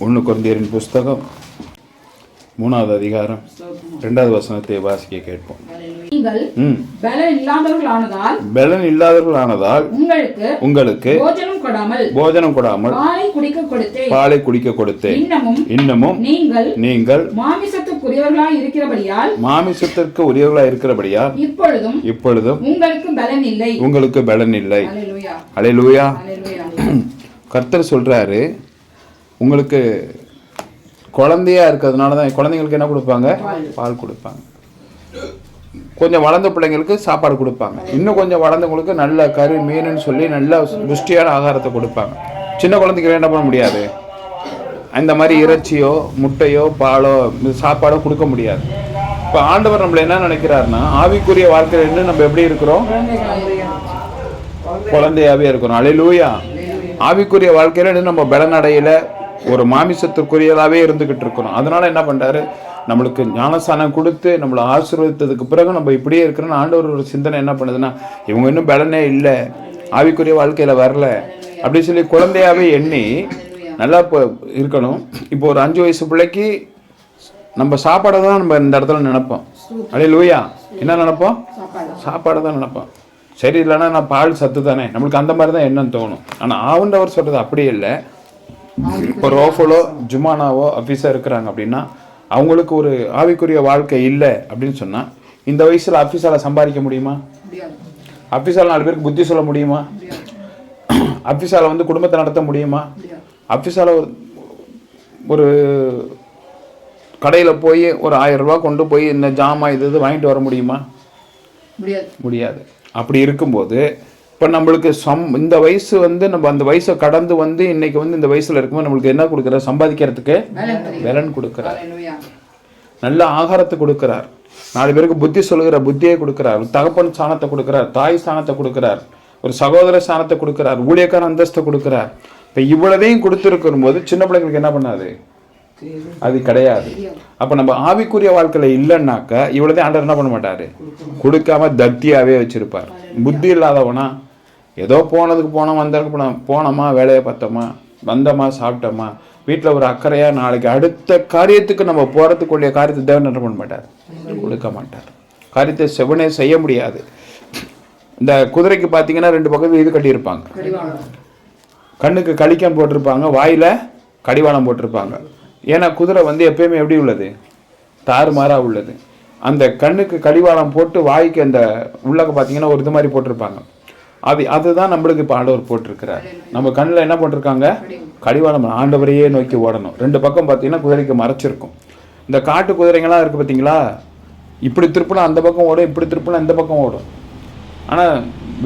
1 கொரிந்தியரின் புஸ்தகம் 3வது அதிகாரம் 2வது வசனத்தை வாசிக்க கேட்போம். நீங்கள் பலன் இல்லாதவர்களானதால் உங்களுக்கு போஜனம் கொடாமல் பாலை குடிக்க கொடுத்தேன். இன்னமும் நீங்கள் மாமிசத்திற்கு உரியவர்களாய் இருக்கிறபடியால் இப்பொழுதும் உங்களுக்கு பலன் இல்லை. அல்லேலூயா. கர்த்தர் சொல்றாரு, உங்களுக்கு குழந்தையா இருக்கிறதுனால தான் குழந்தைங்களுக்கு என்ன கொடுப்பாங்க? பால் கொடுப்பாங்க. கொஞ்சம் வளர்ந்த பிள்ளைங்களுக்கு சாப்பாடு கொடுப்பாங்க. இன்னும் கொஞ்சம் வளர்ந்தவங்களுக்கு நல்ல கறி மீனுன்னு சொல்லி நல்ல புஷ்டியான ஆகாரத்தை கொடுப்பாங்க. சின்ன குழந்தைக்கு என்ன பண்ண முடியாது, அந்த மாதிரி இறைச்சியோ முட்டையோ பாலோ சாப்பாடோ கொடுக்க முடியாது. இப்போ ஆண்டவர் நம்மள என்ன நினைக்கிறாருன்னா, ஆவிக்குரிய வாழ்க்கையில் இன்னும் நம்ம எப்படி இருக்கிறோம்? குழந்தையாவே இருக்கிறோம். அல்லேலூயா. ஆவிக்குரிய வாழ்க்கையில இன்னும் நம்ம பலனடையில ஒரு மாமிசத்திற்குரியதாவே இருந்துகிட்டு இருக்கிறோம். அதனால என்ன பண்றாரு, நம்மளுக்கு ஞானஸ்தானம் கொடுத்து நம்மளை ஆசீர்வதித்ததுக்கு பிறகு நம்ம இப்படியே இருக்கிறோன்னு ஆண்டவர் ஒரு சிந்தனை என்ன பண்ணுதுன்னா, இவங்க இன்னும் பலனே இல்லை, ஆவிக்குரிய வாழ்க்கையில வரல அப்படின்னு சொல்லி குழந்தையாவே எண்ணி நல்லா இப்போ இருக்கணும். இப்போ ஒரு 5 வயசு பிள்ளைக்கு நம்ம சாப்பாடை தான் நம்ம இந்த இடத்துல நினைப்போம். அல்லேலூயா. என்ன நினைப்போம்? சாப்பாடை தான் நினைப்போம். சரி, இல்லைன்னா நான் பால் சத்து தானே, நம்மளுக்கு அந்த மாதிரி தான் என்னன்னு தோணும். ஆனால் ஆண்டவர் சொல்றது அப்படியே இல்லை. இப்போ ரோஃபோலோ ஜுமானாவோ ஆஃபீஸாக இருக்கிறாங்க அப்படின்னா அவங்களுக்கு ஒரு ஆவிக்குரிய வாழ்க்கை இல்லை அப்படின்னு சொன்னால், இந்த வயசில் ஆஃபீஸால் சம்பாதிக்க முடியுமா? ஆஃபீஸால் 4 பேருக்கு புத்தி சொல்ல முடியுமா? ஆஃபீஸால் வந்து குடும்பத்தை நடத்த முடியுமா? ஆஃபீஸால் ஒரு கடையில் போய் ஒரு 1000 ரூபா கொண்டு போய் இந்த ஜாமான் இது வாங்கிட்டு வர முடியுமா? முடியாது. அப்படி இருக்கும்போது இப்போ நம்மளுக்கு இந்த வயசு வந்து நம்ம அந்த வயசை கடந்து வந்து இன்னைக்கு வந்து இந்த வயசுல இருக்கும்போது நம்மளுக்கு என்ன கொடுக்குறார்? சம்பாதிக்கிறதுக்கு பலன் கொடுக்குறார், நல்ல ஆகாரத்தை கொடுக்குறார், 4 பேருக்கு புத்தி சொல்லுகிற புத்தியை கொடுக்குறார், தகப்பன் ஸ்தானத்தை கொடுக்குறார், தாய் ஸ்தானத்தை கொடுக்குறார், ஒரு சகோதர ஸ்தானத்தை கொடுக்குறார், ஊழியக்கார அந்தஸ்தை கொடுக்குறார். இப்போ இவ்வளவையும் கொடுத்துருக்கும் போது சின்ன பிள்ளைங்களுக்கு என்ன பண்ணாது? அது கிடையாது. அப்ப நம்ம ஆவிக்குரிய வாழ்க்கையில இல்லைன்னாக்க இவ்வளவுதான் ஆண்டவர் என்ன பண்ண மாட்டாரு? கொடுக்காம தத்தியாவே வச்சிருப்பார். புத்தி இல்லாதவனா ஏதோ போனதுக்கு போனோம், வந்ததுக்கு போனோமா, வேலையை பார்த்தோமா, வந்தோமா, சாப்பிட்டோமா, வீட்டில் ஒரு அக்கறையா நாளைக்கு அடுத்த காரியத்துக்கு நம்ம போறதுக்குள்ள காரியத்தை தேவன் என்ன பண்ண மாட்டார்? கொடுக்க மாட்டார். காரியத்தை செவனே செய்ய முடியாது. இந்த குதிரைக்கு பார்த்தீங்கன்னா 2 பக்கத்துல இது கட்டியிருப்பாங்க. கண்ணுக்கு கலிக்கம் போட்டிருப்பாங்க, வாயில கடிவாளம் போட்டிருப்பாங்க. ஏன்னா குதிரை வந்து எப்பயுமே எப்படி உள்ளது? தாறுமாறா உள்ளது. அந்த கண்ணுக்கு கடிவாளம் போட்டு வாய்க்கு அந்த உள்ளக பார்த்தீங்கன்னா ஒரு இது மாதிரி போட்டிருப்பாங்க. அதுதான் நம்மளுக்கு இப்போ ஆண்டவர் போட்டிருக்கிறார். நம்ம கண்ணில் என்ன போட்டிருக்காங்க? கடிவாளம். ஆண்டவரையே நோக்கி ஓடணும். 2 பக்கம் பார்த்தீங்கன்னா குதிரைக்கு மறைச்சிருக்கும். இந்த காட்டு குதிரைங்களாம் இருக்குது பார்த்தீங்களா, இப்படி திருப்பினா அந்த பக்கம் ஓடும், இப்படி திருப்பினா இந்த பக்கம் ஓடும். ஆனால்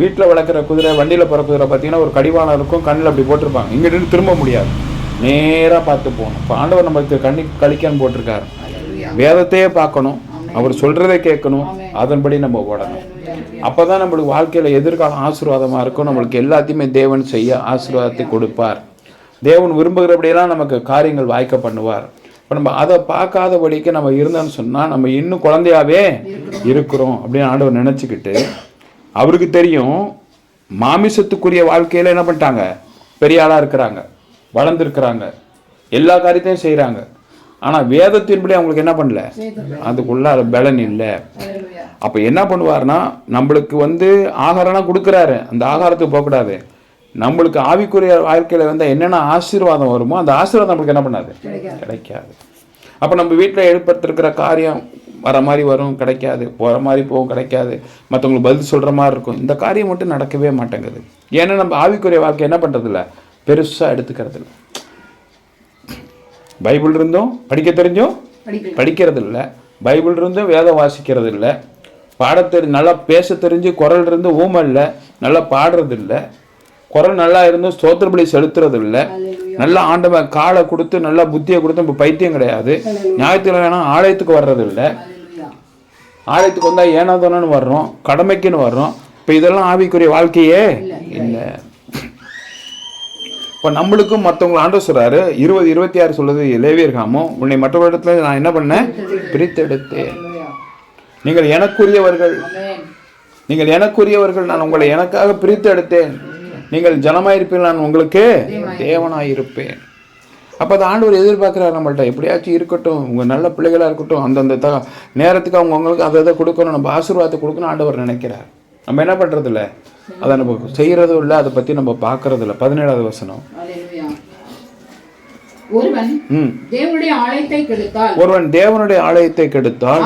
வீட்டில் வளர்க்குற குதிரை, வண்டியில் போகிற குதிரை பார்த்தீங்கன்னா ஒரு கடிவாளம் இருக்கும், கண்ணில் அப்படி போட்டிருப்பாங்க. இங்கிட்டு திரும்ப முடியாது, நேராக பார்த்து போகணும். இப்போ ஆண்டவர் நம்மளுக்கு கண்ணுக்கு கழிக்கான்னு போட்டிருக்காரு. வேதத்தையே பார்க்கணும், அவர் சொல்றதை கேட்கணும், அதன்படி நம்ம ஓடணும். அப்போதான் நம்மளுக்கு வாழ்க்கையில் எதிர்காலம் ஆசீர்வாதமாக இருக்கும். நம்மளுக்கு எல்லாத்தையுமே தேவன் செய்ய ஆசீர்வாதத்தை கொடுப்பார். தேவன் விரும்புகிறபடியெல்லாம் நமக்கு காரியங்கள் வாய்க்க பண்ணுவார். இப்போ நம்ம அதை பார்க்காதபடிக்கு நம்ம இருந்தோன்னு சொன்னால் நம்ம இன்னும் குழந்தையாவே இருக்கிறோம் அப்படின்னு ஆண்டவர் நினச்சிக்கிட்டு, அவருக்கு தெரியும் மாமிசத்துக்குரிய வாழ்க்கையில் என்ன பண்ணிட்டாங்க? பெரிய ஆளாக இருக்கிறாங்க, வளர்ந்துருக்கிறாங்க, எல்லா காரியத்தையும் செய்கிறாங்க. ஆனால் வேதத்தின்படி அவங்களுக்கு என்ன பண்ணல? அதுக்குள்ள பலன் இல்லை. அப்போ என்ன பண்ணுவார்னா, நம்மளுக்கு வந்து ஆகாரம்லாம் கொடுக்குறாரு, அந்த ஆகாரத்துக்கு போகக்கூடாது. நம்மளுக்கு ஆவிக்குரிய வாழ்க்கையில் வந்து என்னென்ன ஆசீர்வாதம் வருமோ அந்த ஆசீர்வாதம் நம்மளுக்கு என்ன பண்ணாது? கிடைக்காது. அப்போ நம்ம வீட்டில் ஏற்படுத்திருக்கிற காரியம் வர மாதிரி வரும், கிடைக்காது, போகிற மாதிரி போகும், கிடைக்காது, மற்றவங்களுக்கு பதில் சொல்கிற மாதிரி இருக்கும். இந்த காரியம் மட்டும் நடக்கவே மாட்டேங்குது. ஏன்னா நம்ம ஆவிக்குரிய வாழ்க்கை என்ன பண்ணுறதில்ல? பெருசாக எடுத்துக்கிறது இல்லை. பைபிள் இருந்தும் படிக்க தெரிஞ்சும் படிக்கிறது இல்லை, பைபிள் இருந்தும் வேதம் வாசிக்கிறது இல்லை, நல்லா பேச தெரிஞ்சு குரல் இருந்து ஊமை இல்லை, நல்லா பாடுறது இல்லை, குரல் நல்லா இருந்தும் ஸ்தோத்திரபலி செலுத்துறது இல்லை, நல்லா ஆண்டவன் காலை கொடுத்து நல்லா புத்தியை கொடுத்து இப்போ பைத்தியம் கிடையாது. ஞாயிற்றுக்கிழமை ஆலயத்துக்கு வர்றது இல்லை, ஆலயத்துக்கு வந்தால் ஏனாதோன்னு வர்றோம், கடமைக்குன்னு வர்றோம். இப்போ இதெல்லாம் ஆவிக்குரிய வாழ்க்கையே இல்லை. இப்போ நம்மளுக்கும் மற்றவங்களை ஆண்டவர் சொல்றாரு, 20:26 சொல்லுது, லேவியர்காமோ உன்னை மற்றவரிடத்துல நான் என்ன பண்ணேன்? பிரித்தெடுத்தேன். நீங்கள் எனக்குரியவர்கள், நான் உங்களை எனக்காக பிரித்து எடுத்தேன். நீங்கள் ஜனமாயிருப்பீர்கள், நான் உங்களுக்கு தேவனாயிருப்பேன். அப்போ அது ஆண்டவர் எதிர்பார்க்குறாரு நம்மள்ட்ட, எப்படியாச்சும் இருக்கட்டும், உங்கள் நல்ல பிள்ளைகளாக இருக்கட்டும், அந்தந்த நேரத்துக்கு அவங்கவுங்களுக்கு அதை கொடுக்கணும், நம்ம ஆசீர்வாதத்தை கொடுக்கணும் ஆண்டவர் நினைக்கிறார். நம்ம என்ன பண்ணுறதில்ல, அதை நம்ம செய்கிறதும் இல்லை, அதை பற்றி நம்ம பார்க்கறதில்ல. 17வது வசனம், ஒருவன் தேவனுடைய ஆலயத்தை கெடுத்தால்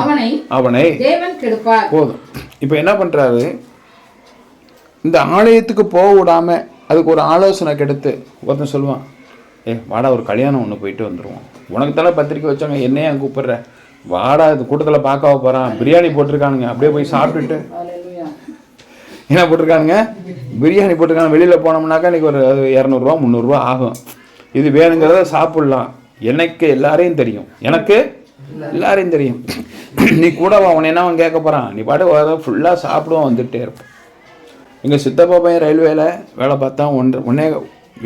அவனை தேவன் கெடுப்பார். போதும். இப்போ என்ன பண்றாரு, இந்த ஆலயத்துக்கு போக விடாம அதுக்கு ஒரு ஆலோசனை கெடுத்து ஒருத்தன் சொல்லுவான், வாடா ஒரு கல்யாணம் ஒன்று போயிட்டு வந்துடுவோம், உனக்கு தானே பத்திரிக்கை வச்சாங்க, என்னையே அங்கே கூப்பிடுற, வாடா இது கூட்டத்தில் பார்க்க போகிறான், பிரியாணி போட்டிருக்கானுங்க, அப்படியே போய் சாப்பிட்டுட்டு, என்ன போட்டிருக்கானுங்க, பிரியாணி போட்டிருக்காங்க, வெளியில் போனோம்னாக்கா இன்றைக்கி ஒரு 200 ரூபா 300 ரூபா ஆகும், இது வேணுங்கிறத சாப்பிட்லாம், எனக்கு எல்லாரையும் தெரியும், எனக்கு எல்லாரையும் தெரியும், நீ கூட அவன் என்ன அவன் கேட்க போகிறான், நீ பாட்டு வர ஃபுல்லாக சாப்பிடுவோம் வந்துகிட்டே இருப்போம். எங்கள் சித்தப்பா பையன் ரயில்வேல வேலை பார்த்தா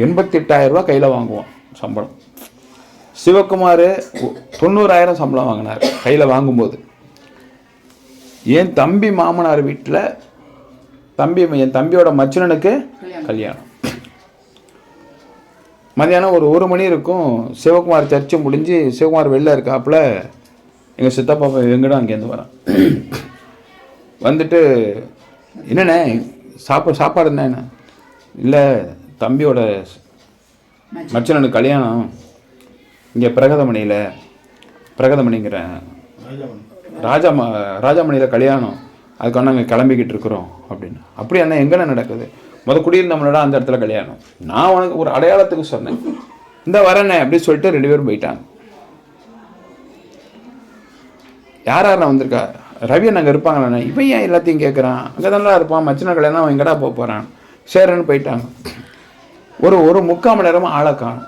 88,000 ரூபா கையில் வாங்குவோம் சம்பளம். சிவகுமார் 90,000 சம்பளம் வாங்கினார் கையில் வாங்கும்போது. என் தம்பி மாமனார் வீட்டில் என் தம்பியோட மச்சினனுக்கு கல்யாணம். மதியானம் ஒரு 1 மணி இருக்கும், சிவகுமார் சர்ச்சை முடிஞ்சு சிவகுமார் வெளில இருக்காப்புல, எங்கள் சித்தப்பா எங்கடா அங்கேருந்து வரான், வந்துட்டு என்னண்ணே சாப்பாடு என்ன, இல்லை தம்பியோட மச்சனனுக்கு கல்யாணம் இங்கே பிரகதமணிங்கிற ராஜாமணியில் கல்யாணம், அதுக்காக நாங்கள் கிளம்பிக்கிட்டு இருக்கிறோம் அப்படின்னு. அப்படி என்ன எங்கண்ணே நடக்குது, குடியில் நம்மளோட அந்த இடத்துல கல்யாணம், நான் உனக்கு ஒரு அடையாளத்துக்கு சொன்னேன், இந்த வரேண்ணே அப்படின்னு சொல்லிட்டு 2 பேரும் போயிட்டாங்க. யார் வந்திருக்கா, ரவி அங்கே இருப்பாங்கண்ணே, இவன் ஏன் எல்லாத்தையும் கேட்குறான், அங்கே தானே இருப்பான், மச்சின கல்யாணம் அவன் எங்கடா போகிறான், சரின்னு போயிட்டாங்க. ஒரு 3/4 மணி நேரமாக ஆளை காணும்.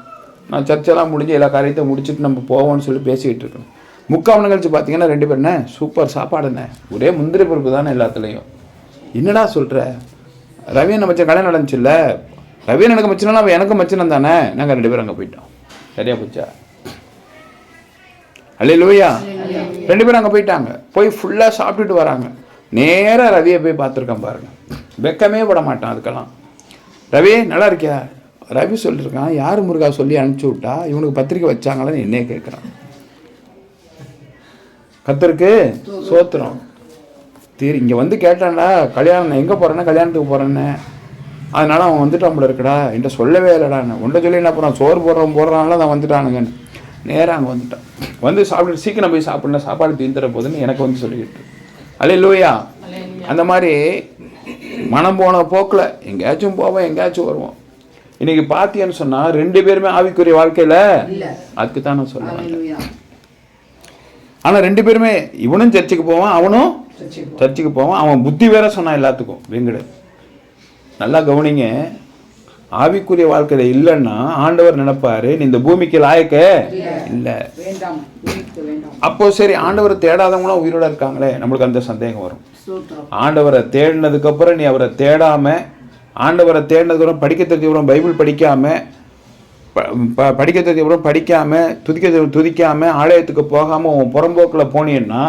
நான் சர்ச்செல்லாம் முடிஞ்சு எல்லா காரியத்தையும் முடிச்சுட்டு நம்ம போவோம்னு சொல்லி பேசிக்கிட்டு இருக்கோம். 3/4 மணி கழிச்சு பார்த்தீங்கன்னா 2 பேருண்ணே சூப்பர் சாப்பாடுண்ணே, ஒரே முந்திரி பருப்பு தானே எல்லாத்துலேயும், என்னடா சொல்கிற, ரவியன் மச்சன் கல்யாணம் நடந்துச்சுல்ல, ரவியன் எனக்கு மச்சினா அவன் எனக்கும் மச்சினம் தானே, நாங்கள் 2 பேரும் அங்கே போயிட்டோம். சரியா போச்சா, அல்லேலூயா. 2 பேரும் அங்கே போயிட்டாங்க, போய் ஃபுல்லாக சாப்பிட்டுட்டு வராங்க. நேராக ரவியை போய் பார்த்துருக்கேன் பாருங்கள், வெக்கமே விட மாட்டான் அதுக்கெல்லாம். ரவி நல்லா இருக்கியா, ரவி சொல்லியிருக்கான், யார் முருகா சொல்லி அனுப்பிச்சி விட்டா, இவனுக்கு பத்திரிக்கை வச்சாங்களான்னு என்னையே கேட்குறான். கர்த்தருக்கு சோத்திரம். இங்கே வந்து கேட்டான்டா, கல்யாணம் எங்கே போகிறேன்னா கல்யாணத்துக்கு போகிறேன்னு, அதனால் அவன் வந்துட்டு நம்மள இருக்குடா, என்கிட்ட சொல்லவே இல்லைடான்னு, ஒன்றை சொல்லி என்ன போகிறான், சோறு போடுறானால நான் வந்துட்டானுங்கன்னு. நேராக அங்கே வந்துட்டான், வந்து சாப்பிட்டு சீக்கிரம் போய் சாப்பிட்ணும், சாப்பாடு தீந்துற போதுன்னு எனக்கு வந்து சொல்லிக்கிட்டு. அல்லேலூயா. அந்த மாதிரி மனம் போன போக்கில் எங்கேயாச்சும் போவோம், எங்கேயாச்சும் வருவோம். இன்னைக்கு பார்த்தீங்கன்னு சொன்னால் 2 பேருமே ஆவிக்குரிய வாழ்க்கையில் அதுக்கு தான் நான் சொல்லுவேன். ஆனால் 2 பேருமே, இவனும் சர்ச்சுக்கு போவான், அவனும் சர்ச்சுக்கு போவான், அவன் புத்தி வேற சொன்னான் எல்லாத்துக்கும். வெங்கட நல்லா கவனிங்க, ஆவிக்குரிய வாழ்க்கையில இல்லைன்னா ஆண்டவர் நினைப்பாரு நீ இந்த பூமிக்கு லாயக்க இல்லை. அப்போ சரி, ஆண்டவரை தேடாதவங்களும் உயிரோட இருக்காங்களே, நம்மளுக்கு அந்த சந்தேகம் வரும். ஆண்டவரை தேடினதுக்கு அப்புறம் நீ அவரை தேடாம, ஆண்டவரை தேடினதுக்கு அப்புறம் படிக்க தெரிஞ்சவரும் பைபிள் படிக்காம, படிக்க தெரிஞ்சவரும் படிக்காம, துதிக்காம, ஆலயத்துக்கு போகாம உன் புறம்போக்கில் போனீங்கன்னா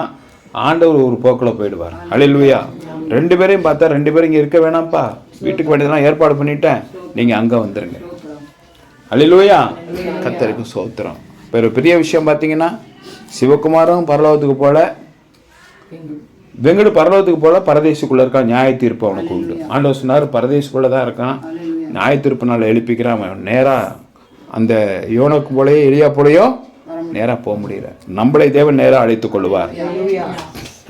ஆண்டவர் ஒரு போக்கில் போயிடுவார். அல்லேலூயா. 2 பேரையும் பார்த்தா 2 பேரும் இங்கே இருக்க வேணாம்ப்பா, வீட்டுக்கு வேண்டியதெல்லாம் ஏற்பாடு பண்ணிட்டேன், நீங்கள் அங்கே வந்துடுங்க. அல்லேலூயா. கர்த்தருக்கு ஸ்தோத்திரம். இப்போ ஒரு பெரிய விஷயம் பார்த்தீங்கன்னா, சிவகுமாரும் பரலோகத்துக்கு போல, வெங்கடு பரலோகத்துக்கு போல, பரதேசுக்குள்ளே இருக்கான், நியாய தீர்ப்பு அவனுக்கு உண்டு. ஆண்டவர் சொன்னார் பரதேசுக்குள்ளே தான் இருக்கான், நியாய தீர்ப்பு நாள் எழுப்பிக்கிறான். அவன் நேராக அந்த யோனுக்கு போலையோ எலியா போலையோ நேராக போக முடியல. நம்மளை தேவன் நேராக அழைத்துக் கொள்வார்,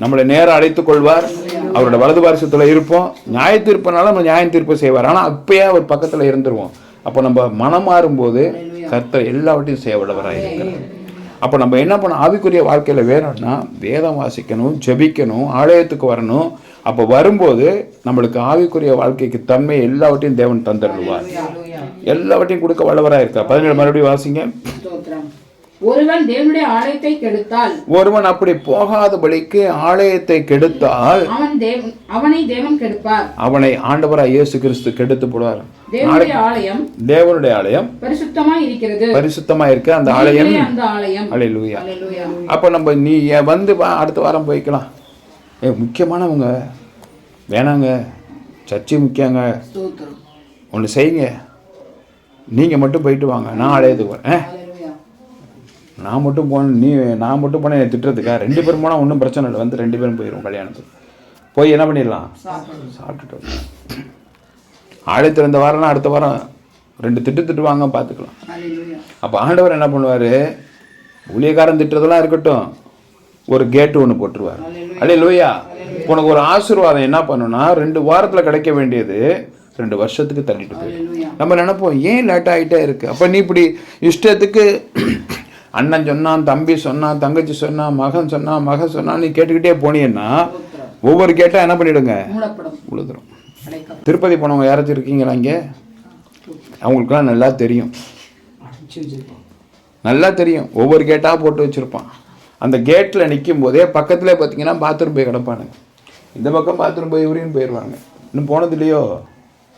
நம்மளை நேராக அழைத்துக் கொள்வார். அவரோட வலது பாரிசத்தில் இருப்போம். நியாய தீர்ப்புனால நம்ம நியாய தீர்ப்பு செய்வார். ஆனால் அப்பயே அவர் பக்கத்தில் இருந்துருவோம். அப்போ நம்ம மனம் மாறும்போது கர்த்தர் எல்லாவற்றையும் செய்ய விடவராக இருக்கிறார். அப்போ நம்ம என்ன பண்ண, ஆவிக்குரிய வாழ்க்கையில் வேணும்னா வேதம் வாசிக்கணும், ஜெபிக்கணும், ஆலயத்துக்கு வரணும். அப்போ வரும்போது நம்மளுக்கு ஆவிக்குரிய வாழ்க்கைக்கு தன்மை எல்லாவற்றையும் தேவன் தந்துடுவார், எல்லாவற்றையும் கொடுக்க வல்லவராக இருக்கார். 17 மறுபடியும் வாசிங்க. ஒருவன் தேவனுடைய ஆலயத்தை கெடுத்தால், ஒருவன் அப்படி போகாதபடிக்கு ஆலயத்தை கெடுத்தால் அவனை தேவன் கெடுப்பார், அவனை ஆண்டவராய் இயேசு கிறிஸ்து கெடுத்து போடுவார். தேவனுடைய ஆலயம் பரிசுத்தமா இருக்கிறது, பரிசுத்தமா இருக்கு அந்த ஆலயம். அல்லேலூயா. அப்ப நம்ம நீ வந்து அடுத்த வாரம் போய்க்கலாம். முக்கியமானவங்க வேணாங்க, சர்ச்சை முக்கியங்க, ஒன்று செய்யுங்க, நீங்க மட்டும் போயிட்டு வாங்க, நான் ஆலயத்துக்கு வரேன். நான் மட்டும் போனேன் என்னை திட்டுறதுக்கா? 2 பேரும் போனால் ஒன்றும் பிரச்சனை இல்லை, வந்து 2 பேரும் போயிடும் கல்யாணத்துக்கு. போய் என்ன பண்ணிடலாம், சாப்பிட்டுட்டு வரலாம். ஆலயத்தில் இந்த வாரம்னா அடுத்த வாரம் 2 திட்டுவாங்க, பார்த்துக்கலாம். அப்போ ஆண்டவர் என்ன பண்ணுவார், ஊழியக்காரன் திட்டுறதெல்லாம் இருக்கட்டும், ஒரு கேட்டு ஒன்று போட்டுருவார். அல்லேலூயா. உனக்கு ஒரு ஆசீர்வாதம் என்ன பண்ணுன்னா 2 வாரத்தில் கிடைக்க வேண்டியது 2 வருஷத்துக்கு தள்ளிட்டு போயிடும். நம்ம நினைப்போம் ஏன் லேட் ஆகிட்டே இருக்கு. அப்போ நீ இப்படி இஷ்டத்துக்கு அண்ணன் சொன்னான், தம்பி சொன்னான், தங்கச்சி சொன்னான், மகன் சொன்னான் நீ கேட்டுக்கிட்டே போனீங்கன்னா ஒவ்வொரு கேட்டால் என்ன பண்ணிடுங்க, உழுதுரும். திருப்பதி போனவங்க யாராச்சும் இருக்கீங்களா இங்கே? அவங்களுக்குலாம் நல்லா தெரியும். ஒவ்வொரு கேட்டாக போட்டு வச்சுருப்பான். அந்த கேட்டில் நிற்கும் போதே பக்கத்தில் பார்த்தீங்கன்னா பாத்ரூம் போய் கிடப்பானுங்க. இந்த பக்கம் பாத்ரூம் போய் உரின்னு போயிடுவாங்க. இன்னும் போனது இல்லையோ,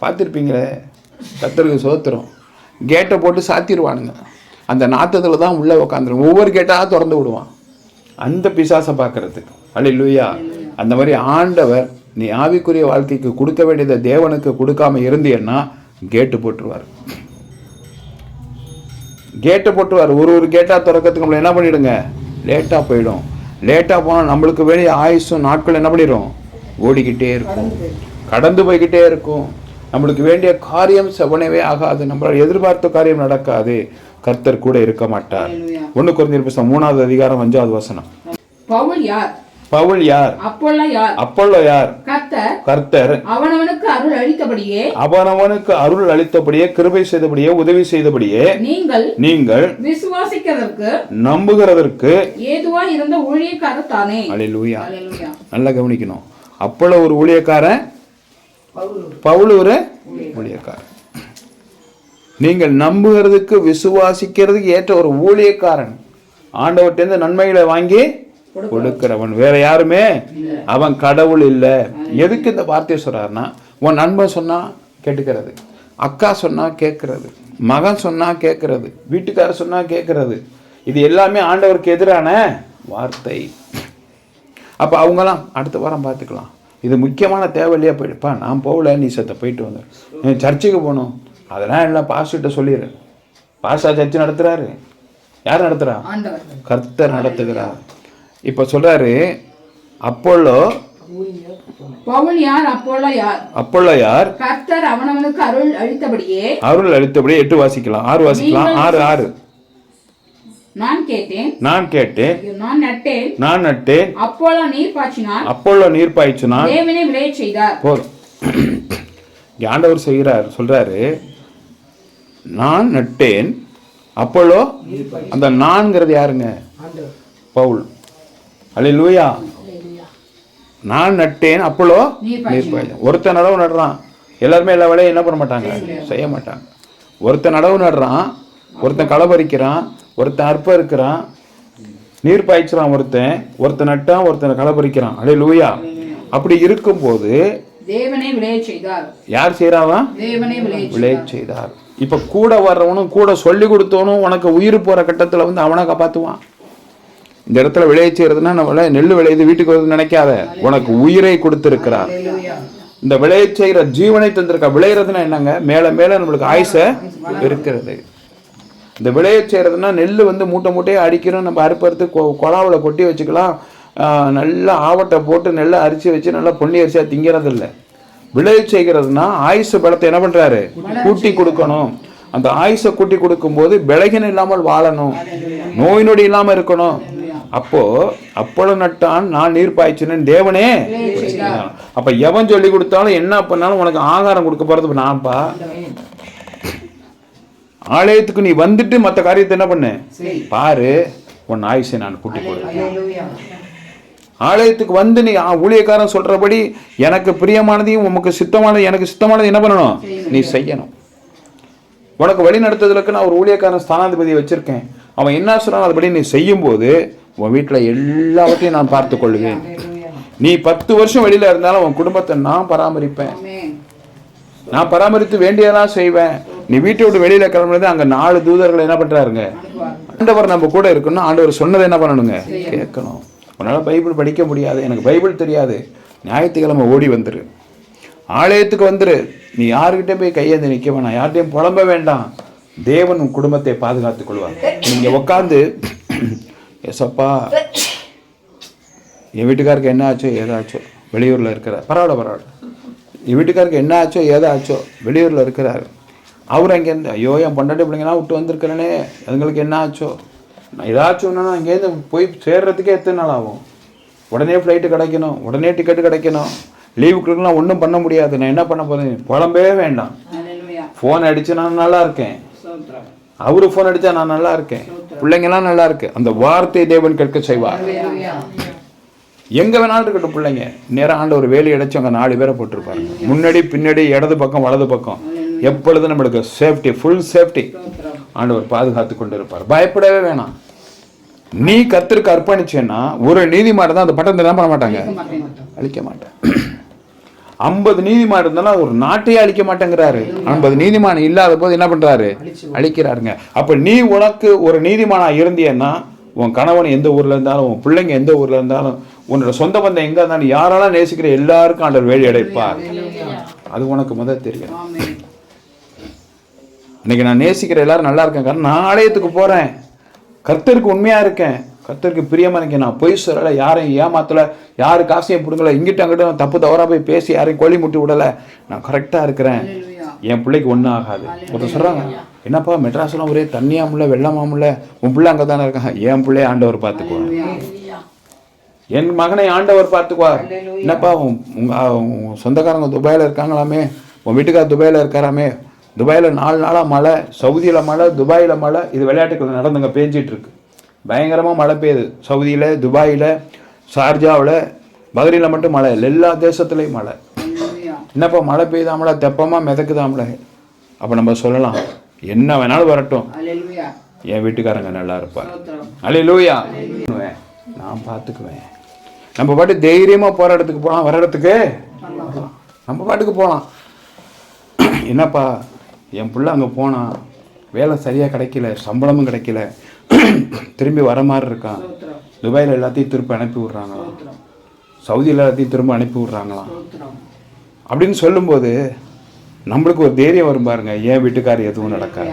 பார்த்துருப்பீங்களே. கத்தருக்கு சோத்திரம். கேட்டை போட்டு சாத்திடுவானுங்க. அந்த நாத்தத்தில் தான் உள்ளே உக்காந்துரும். ஒவ்வொரு கேட்டாக திறந்து விடுவான் அந்த பிசாசை பார்க்கறதுக்கு. அல்லேலூயா. அந்த மாதிரி ஆண்டவர் நீ ஆவிக்குரிய வாழ்க்கைக்கு கொடுக்க வேண்டியதை தேவனுக்கு கொடுக்காம இருந்தீன்னா கேட்டு போட்டுருவார். ஒரு கேட்டாக திறக்கிறதுக்கு நம்மளை என்ன பண்ணிவிடுங்க, லேட்டாக போயிடும். லேட்டாக போனால் நம்மளுக்கு வேண்டிய ஆயுசும் நாட்கள் என்ன பண்ணிடும், ஓடிக்கிட்டே இருக்கும், கடந்து போய்கிட்டே இருக்கும். நம்மளுக்கு வேண்டிய காரியம் செவனவே ஆகாது, நம்மளால் எதிர்பார்த்த காரியம் நடக்காது. கர்த்தர் கூட இருக்க மாட்டார். 1 கொரிந்தியர் 3ஆம் அதிகாரம் 5ஆவது வசனம். பவுல் யார்? அப்பொல்லோ யார்? கர்த்தர் அவனவனுக்கு அருள் அளித்தபடியே கிருபை செய்தபடியே உதவி செய்தபடியே நீங்கள் விசுவாசிக்கிறதற்கு நம்புகிறதற்கு ஏதுவாய் இருந்த ஊழியக்காரர் தானே. அல்லேலூயா. நல்லா கவனிக்கணும். அப்பொல்லோ ஒரு ஊழியக்காரன், பவுல் ஒரு ஊழியக்காரன். நீங்கள் நம்புகிறதுக்கு விசுவாசிக்கிறதுக்கு ஏற்ற ஒரு ஊழியக்காரன், ஆண்டவர்கிட்ட நன்மைகளை வாங்கி கொடுக்கிறவன், வேற யாருமே அவன் கடவுள் இல்லை. எதுக்கு இந்த வார்த்தையை சொல்றாருன்னா, உன் நண்பன் சொன்னா கேட்டுக்கிறது, அக்கா சொன்னா கேட்கறது, மகன் சொன்னா கேட்கறது, வீட்டுக்காரர் சொன்னா கேட்கறது, இது எல்லாமே ஆண்டவருக்கு எதிரான வார்த்தை. அப்ப அவங்களாம் அடுத்த வாரம் பார்த்துக்கலாம், இது முக்கியமான தேவையில்லையா, போயிடுப்பா நான் போகல, நீ சத்த போயிட்டு வந்த, சர்ச்சுக்கு போகணும், அதெல்லாம் எல்லாம் பாஸ்டர்கிட்ட சொல்லிடு. பாஸ்டர் சர்ச்சு நடத்துறாரு, யார் நடத்துறா? கர்த்தர் நடத்துகிறார். இப்ப சொல்றாரு அப்பொல்லோ யார்? கர்த்தர் அவனவனுக்கு அருள் அளித்தபடியே 8 வாசிக்கலாம், 6 வாசிக்கலாம். 6 நான் கேட்டேன் நான் நட்டேன் அப்பொல்லோ நீர் பாய்ச்சினான் தேவனே விளையச் செய்தார். போதும். ஆண்டவர் செய்கிறார், சொல்றாரு நான் நட்டேன் அப்பொல்லோ. அந்த நான்கிறது யாருங்க? பவுல். அல்லேலூயா. நான் நட்டேன் அப்பொல்லோ நீர் பாய்ச்சினான். ஒருத்தன் நடவு நடுறான், எல்லாருமே எல்லா வேலையும் என்ன பண்ண மாட்டாங்க, செய்ய மாட்டாங்க. ஒருத்தன் நடவு நடுறான், ஒருத்தன் களை பறிக்கிறான், ஒருத்தன் அற்ப இருக்கிறான், நீர் பாய்ச்சுறான், ஒருத்தன் நட்டான், ஒருத்தன் களை பறிக்கிறான். அல்லேலூயா. அப்படி இருக்கும்போது தேவனே விளையச் செய்தார். யார் செய்யறாவா? தேவனே விளையச் செய்தார். இப்ப கூட வர்றவனும் கூட சொல்லி கொடுத்தவனும் உனக்கு உயிர் போற கட்டத்துல வந்து அவனை காப்பாத்துவான். இந்த இடத்துல விளையச் செய்யறதுன்னா நம்ம நெல் விளையுது வீட்டுக்கு வருது நினைக்காத, உனக்கு உயிரை கொடுத்திருக்கிறார். இந்த விளையச் செய்யற ஜீவனை தந்திருக்கா. விளையிறதுன்னா என்னங்க, மேல மேல நம்மளுக்கு ஆயுச இருக்கிறது. இந்த விளையச் செய்யறதுன்னா நெல் வந்து மூட்டை மூட்டையே அடிக்கிறோம், நம்ம அறுப்பறுத்து கொலாவில் கொட்டி வச்சுக்கலாம், நல்லா ஆவட்டை போட்டு நல்லா அரிசி வச்சு நல்லா பொன்னி அரிசியாக திங்கிறது இல்லை. விளையச் செய்கிறதுனா ஆயுசு பலத்தை என்ன பண்றாரு, கூட்டி கொடுக்கணும். அந்த ஆயுசை கூட்டி கொடுக்கும் போது விலகின இல்லாமல் வாழணும், நோய் நொடி இல்லாம இருக்கணும். அப்பொழுது நட்டான் நான் நீர் பாய்ச்சினேன் தேவனே. அப்ப எவன் சொல்லி கொடுத்தாலும் என்ன பண்ணாலும் உனக்கு ஆகாரம் கொடுக்க போறது நான்ப்பா. ஆலயத்துக்கு நீ வந்துட்டு மற்ற காரியத்தை என்ன பண்ணு பாரு, உன் ஆயுசை நான் கூட்டி கொடுக்கிறேன். ஆலயத்துக்கு வந்து நீ ஊழியக்காரன் சொல்றபடி எனக்கு பிரியமானதையும் உனக்கு சித்தமானது எனக்கு சித்தமானது என்ன பண்ணணும், நீ செய்யணும். உனக்கு வழி நடத்துதலுக்கு நான் ஒரு ஊழியக்காரன் ஸ்தானாதிபதியை வச்சிருக்கேன், அவன் என்ன சொல்றான் அதுபடி நீ செய்யும் போது உன் வீட்டில் எல்லாவற்றையும் நான் பார்த்து கொள்ளுவேன். நீ 10 வருஷம் வெளியில இருந்தாலும் உன் குடும்பத்தை நான் பராமரிப்பேன், நான் பராமரித்து வேண்டியதெல்லாம் செய்வேன். நீ வீட்டை விட்டு வெளியில கிளம்புறது அங்க 4 தூதர்கள் என்ன பண்றாருங்க, ஆண்டவர் நம்ம கூட இருக்கணும், ஆண்டவர் சொன்னதை என்ன பண்ணணுங்க கேட்கணும். உன்னால பைபிள் படிக்க முடியாது, எனக்கு பைபிள் தெரியாது, ஞாயிற்றுக்கிழமை ஓடி வந்துரு, ஆலயத்துக்கு வந்துரு. நீ யாருக்கிட்டே போய் கையேந்து நிற்க வேணாம், யார்கிட்டையும் புலம்ப வேண்டாம். தேவன் உன் குடும்பத்தை பாதுகாத்துக் கொள்வார். நீங்க உட்காந்து எசப்பா என் வீட்டுக்காருக்கு என்ன ஆச்சோ ஏதாச்சோ வெளியூரில் இருக்கிறார், பரவாயில்ல என் வீட்டுக்காருக்கு என்ன ஆச்சோ ஏதாச்சோ வெளியூரில் இருக்கிறார். அவர் அங்கேருந்து ஐயோ என் பொண்டாட்டி பிள்ளைங்கலாம் விட்டு வந்திருக்கிறேனே, அதுங்களுக்கு என்ன ஆச்சோ, நான் ஏதாச்சும்னா அங்கேருந்து போய் சேர்றதுக்கே எத்தனை நாள் ஆகும், உடனே ஃப்ளைட்டு கிடைக்கணும், உடனே டிக்கெட்டு கிடைக்கணும், லீவுக்குலாம் ஒன்றும் பண்ண முடியாது. நான் என்ன பண்ண போகிறேன், புலம்பவே வேண்டாம். ஃபோன் அடித்து நான் நல்லா இருக்கேன், அவரு ஃபோன் அடித்தா நான் நல்லா இருக்கேன், பிள்ளைங்கெல்லாம் நல்லா இருக்கு. அந்த வார்த்தை தேவன் கேட்க செய்வார். எங்கே வேணாலும் இருக்கட்டும் பிள்ளைங்க, நேரம் ஆண்டவர் வேலி அடைச்சு அங்கே 4 பேரை போட்டிருப்பாரு, முன்னாடி பின்னாடி இடது பக்கம் வலது பக்கம், எப்பொழுதும் நம்மளுக்கு சேஃப்டி, ஃபுல் சேஃப்டி ஆண்டவர் பாதுகாத்து கொண்டு இருப்பார். பயப்படவே வேணாம். நீ கர்த்தருக்கு அர்ப்பணிச்சேன்னா ஒரு நீதிமான் தான் அந்த பட்டத்தை என்ன பண்ண மாட்டாங்க, அழிக்க மாட்டேன். 50 நீதிமான் இருந்தாலும் ஒரு நாட்டையே அழிக்க மாட்டேங்கிறாரு. 50 நீதிமான் இல்லாத போது என்ன பண்றாரு, அழிக்கிறாருங்க. அப்ப நீ உனக்கு ஒரு நீதிமானா இருந்தியன்னா உன் கணவன் எந்த ஊர்ல இருந்தாலும், உன் பிள்ளைங்க எந்த ஊர்ல இருந்தாலும், உன்னோட சொந்த பந்தம் எங்க இருந்தாலும், யாரெல்லாம் நேசிக்கிற எல்லாருக்கும் ஆண்டவர் வேலி அடைப்பார். அது உனக்கு முதல் தெரியும். இன்னைக்கு நான் நேசிக்கிற எல்லாரும் நல்லா இருக்கேன், காரணம் நான் ஆலயத்துக்கு போறேன், கர்த்தருக்கு உண்மையா இருக்கேன், கர்த்தருக்கு பிரியமா இருக்கேன், நான் பொய் சொல்லலை, யாரையும் ஏமாத்தலை, யாரு காசையும் பிடுங்கலை, இங்கிட்ட அங்கிட்ட தப்பு தவறா போய் பேசி யாரையும் கொல்லி முட்டி விடலை, நான் கரெக்டா இருக்கிறேன், என் பிள்ளைக்கு ஒன்றும் ஆகாது. ஒருத்தர் சொல்றாங்க, என்னப்பா மெட்ராஸ்லாம் ஒரே தண்ணியாமுல்ல வெள்ளமாமுல்ல, உன் பிள்ளை அங்கே தானே இருக்காங்க. என் பிள்ளைய ஆண்டவர் பார்த்துக்குவார், என் மகனை ஆண்டவர் பார்த்துக்குவார். என்னப்பா உங்க சொந்தக்காரங்க துபாயில் இருக்காங்களாமே, உன் வீட்டுக்கார துபாயில் இருக்காராமே, துபாயில் 4 நாளாக மழை, சவுதியில் மழை, துபாயில் மழை, இது விளையாட்டுக்கள் நடந்துங்க பேஞ்சிட்டு இருக்கு, பயங்கரமாக மழை பெய்யுது. சவுதியில், துபாயில், ஷார்ஜாவில், பஹ்ரைனில் மட்டும் மழை இல்லை, எல்லா தேசத்துலேயும் மழை. என்னப்பா மழை பெய்தாமல, தெப்பமாக மிதக்குதாமல. அப்போ நம்ம சொல்லலாம், என்ன வேணாலும் வரட்டும், என் வீட்டுக்காரங்க நல்லா இருப்பார், அல்லேலூயா, நான் பார்த்துக்குவேன். நம்ம பாட்டு தைரியமாக போகிற இடத்துக்கு போகலாம், வர இடத்துக்கு நம்ம பாட்டுக்கு போகலாம். என்னப்பா என் பிள்ளை அங்கே போனான், வேலை சரியாக கிடைக்கல, சம்பளமும் கிடைக்கல, திரும்பி வர மாதிரி இருக்கான், துபாயில் எல்லாத்தையும் திரும்ப அனுப்பி விட்றாங்களாம், சவுதியில் எல்லாத்தையும் திரும்ப அனுப்பி விட்றாங்களாம் அப்படின்னு சொல்லும்போது நம்மளுக்கு ஒரு தைரியம் வரும் பாருங்க. என் வீட்டுக்காரர் எதுவும் நடக்காது,